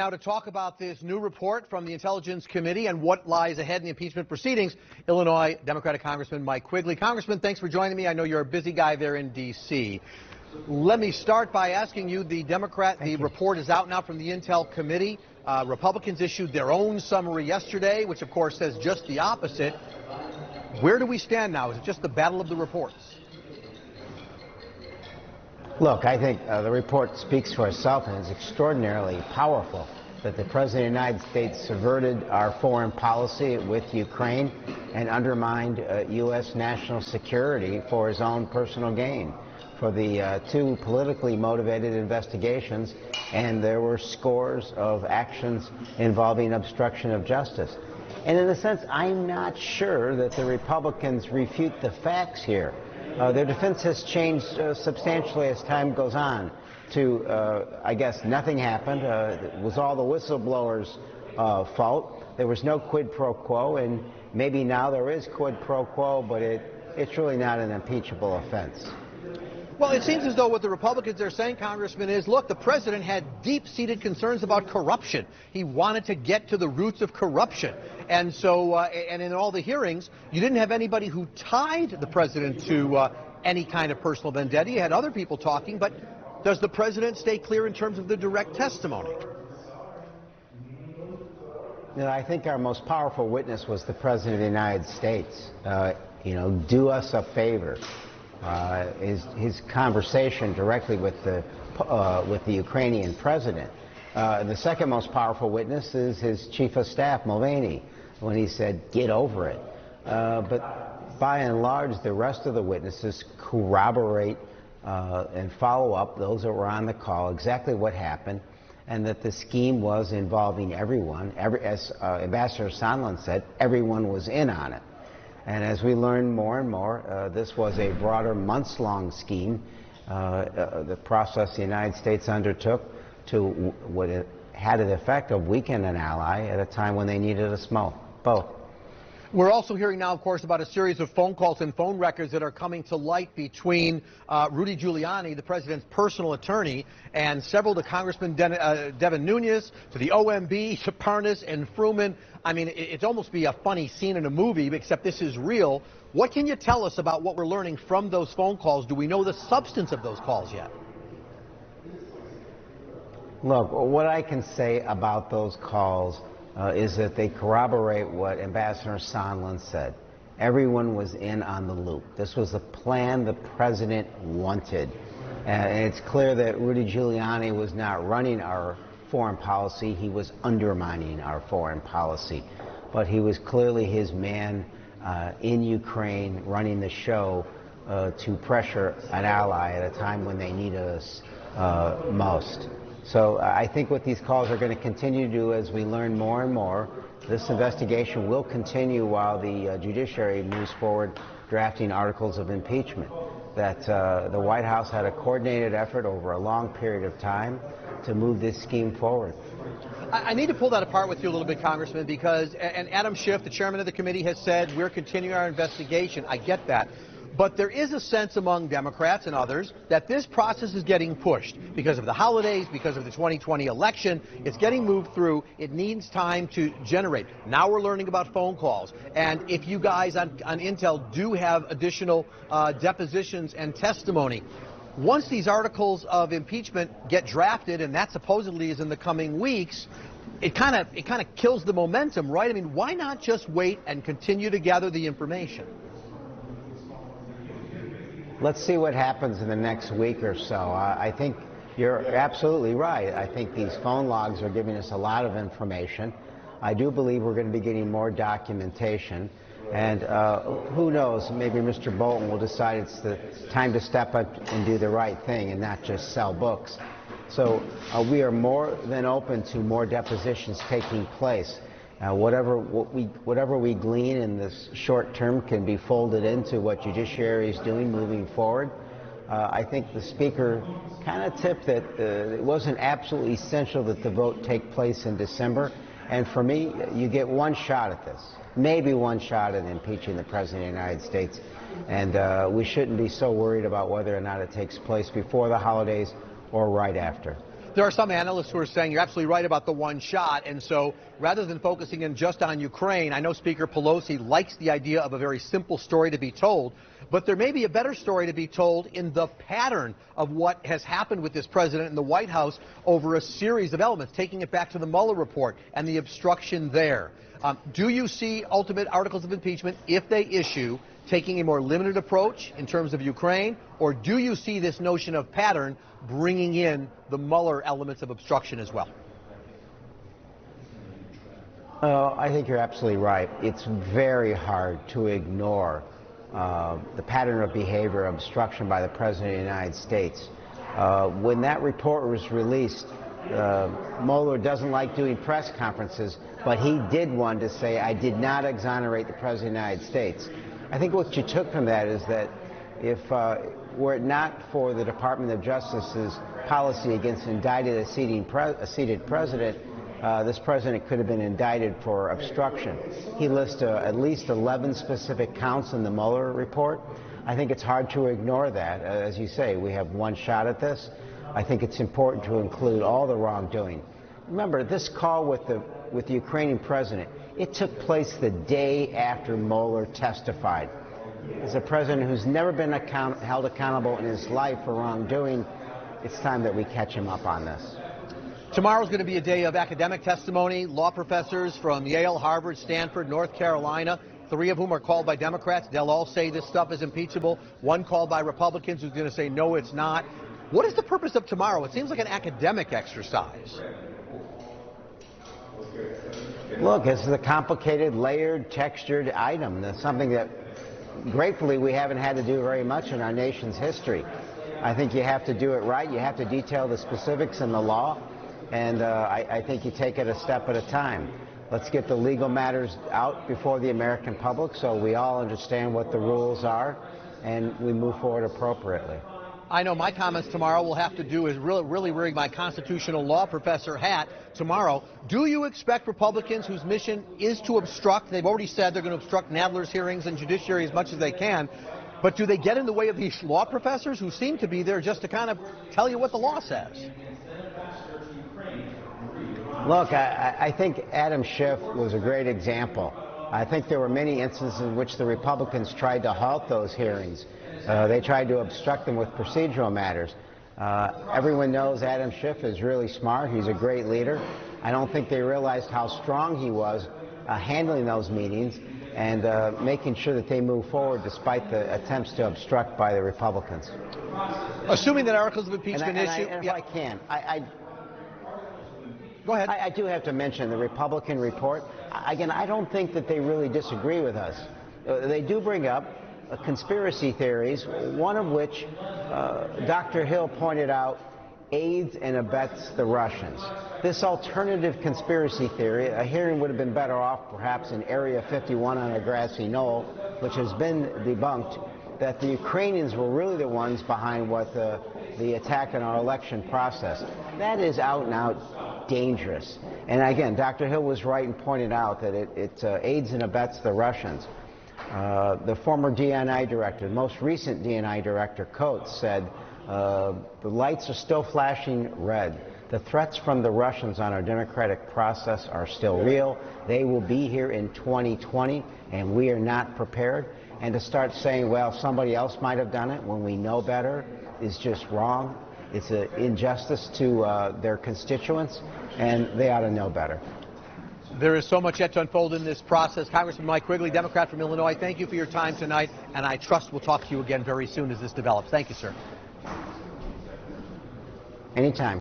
Now to talk about this new report from the Intelligence Committee and what lies ahead in the impeachment proceedings, Illinois Democratic Congressman Mike Quigley. Congressman, thanks for joining me. I know you're a busy guy there in D.C. Let me start by asking you, the report is out now from the Intel Committee. Republicans issued their own summary yesterday, which of course says just the opposite. Where do we stand now? Is it just the battle of the reports? Look, I think the report speaks for itself, and is extraordinarily powerful that the President of the United States subverted our foreign policy with Ukraine and undermined U.S. national security for his own personal gain, for the two politically motivated investigations, and there were scores of actions involving obstruction of justice. And in a sense, I'm not sure that the Republicans refute the facts here. Their defense has changed substantially as time goes on to, I guess, nothing happened. It was all the whistleblowers' fault. There was no quid pro quo, and maybe now there is quid pro quo, but it's really not an impeachable offense. Well, it seems as though what the Republicans are saying, Congressman, is, look, the president had deep-seated concerns about corruption. He wanted to get to the roots of corruption. And so, and in all the hearings, you didn't have anybody who tied the president to any kind of personal vendetta. You had other people talking, but does the president stay clear in terms of the direct testimony? You know, I think our most powerful witness was the President of the United States. Do us a favor. His conversation directly with the Ukrainian president. The second most powerful witness is his chief of staff, Mulvaney, when he said, "Get over it." But by and large, the rest of the witnesses corroborate and follow up, those that were on the call, exactly what happened, and that the scheme was involving everyone. As Ambassador Sondland said, everyone was in on it. And as we learn more and more, this was a broader, months-long scheme. The process the United States undertook to what it had the effect of weaken an ally at a time when they needed us both. We're also hearing now, of course, about a series of phone calls and phone records that are coming to light between Rudy Giuliani, the president's personal attorney, and several to Congressman Devin Nunes, to the OMB, to Parnas and Fruman. I mean, it'd almost be a funny scene in a movie, except this is real. What can you tell us about what we're learning from those phone calls? Do we know the substance of those calls yet? Look, what I can say about those calls is that they corroborate what Ambassador Sondland said. Everyone was in on the loop. This was the plan the president wanted. And it's clear that Rudy Giuliani was not running our foreign policy. He was undermining our foreign policy. But he was clearly his man in Ukraine, running the show to pressure an ally at a time when they needed us most. So I think what these calls are going to continue to do as we learn more and more. This investigation will continue while the judiciary moves forward drafting articles of impeachment. That the White House had a coordinated effort over a long period of time to move this scheme forward. I need to pull that apart with you a little bit, Congressman, because, and Adam Schiff, the chairman of the committee, has said we're continuing our investigation. I get that. But there is a sense among Democrats and others that this process is getting pushed because of the holidays, because of the 2020 election. It's getting moved through. It needs time to generate. Now we're learning about phone calls. And if you guys on Intel do have additional depositions and testimony, once these articles of impeachment get drafted, and that supposedly is in the coming weeks, it kind of kills the momentum, right? I mean, why not just wait and continue to gather the information? Let's see what happens in the next week or so. I think you're absolutely right. I think these phone logs are giving us a lot of information. I do believe we're going to be getting more documentation. And who knows, maybe Mr. Bolton will decide it's the time to step up and do the right thing and not just sell books. So we are more than open to more depositions taking place. Whatever we glean in this short term can be folded into what judiciary is doing moving forward. I think the Speaker kind of tipped that it wasn't absolutely essential that the vote take place in December. And for me, you get one shot at this, maybe one shot at impeaching the President of the United States. And we shouldn't be so worried about whether or not it takes place before the holidays or right after. There are some analysts who are saying you're absolutely right about the one shot, and so rather than focusing in just on Ukraine, I know Speaker Pelosi likes the idea of a very simple story to be told, but there may be a better story to be told in the pattern of what has happened with this president in the White House over a series of elements, taking it back to the Mueller report and the obstruction there. Do you see ultimate articles of impeachment, if they issue, taking a more limited approach in terms of Ukraine, or do you see this notion of pattern bringing in the Mueller elements of obstruction as well? I think you're absolutely right. It's very hard to ignore the pattern of behavior obstruction by the President of the United States. When that report was released, Mueller doesn't like doing press conferences, but he did one to say, I did not exonerate the President of the United States. I think what you took from that is that if were it not for the Department of Justice's policy against indicting a seated president, this president could have been indicted for obstruction. He lists at least 11 specific counts in the Mueller report. I think it's hard to ignore that. As you say, we have one shot at this. I think it's important to include all the wrongdoing. Remember, this call with the Ukrainian president, it took place the day after Mueller testified. As a president who's never been held accountable in his life for wrongdoing, it's time that we catch him up on this. Tomorrow's going to be a day of academic testimony. Law professors from Yale, Harvard, Stanford, North Carolina, 3 of whom are called by Democrats. They'll all say this stuff is impeachable. 1 called by Republicans who's going to say, no, it's not. What is the purpose of tomorrow? It seems like an academic exercise. Look, this is a complicated, layered, textured item. That's something that, gratefully, we haven't had to do very much in our nation's history. I think you have to do it right. You have to detail the specifics in the law. And I think you take it a step at a time. Let's get the legal matters out before the American public so we all understand what the rules are and we move forward appropriately. I know my comments tomorrow will have to do is really wearing my constitutional law professor hat tomorrow. Do you expect Republicans whose mission is to obstruct, they've already said they're going to obstruct Nadler's hearings and judiciary as much as they can, but do they get in the way of these law professors who seem to be there just to kind of tell you what the law says? Look, I think Adam Schiff was a great example. I think there were many instances in which the Republicans tried to halt those hearings. They tried to obstruct them with procedural matters. Everyone knows Adam Schiff is really smart. He's a great leader. I don't think they realized how strong he was handling those meetings and making sure that they move forward despite the attempts to obstruct by the Republicans. Assuming that articles of impeachment issue... And if I can, Go ahead. I do have to mention the Republican report. Again, I don't think that they really disagree with us. They do bring up conspiracy theories, one of which Dr. Hill pointed out aids and abets the Russians. This alternative conspiracy theory, a hearing would have been better off perhaps in Area 51 on a grassy knoll, which has been debunked, that the Ukrainians were really the ones behind what the attack on our election process. That is out and out dangerous. And again, Dr. Hill was right and pointed out that it aids and abets the Russians. The former DNI director, the most recent DNI director, Coates, said the lights are still flashing red. The threats from the Russians on our democratic process are still real. They will be here in 2020, and we are not prepared. And to start saying, well, somebody else might have done it when we know better is just wrong. It's an injustice to their constituents, and they ought to know better. There is so much yet to unfold in this process. Congressman Mike Quigley, Democrat from Illinois, thank you for your time tonight, and I trust we'll talk to you again very soon as this develops. Thank you, sir. Anytime.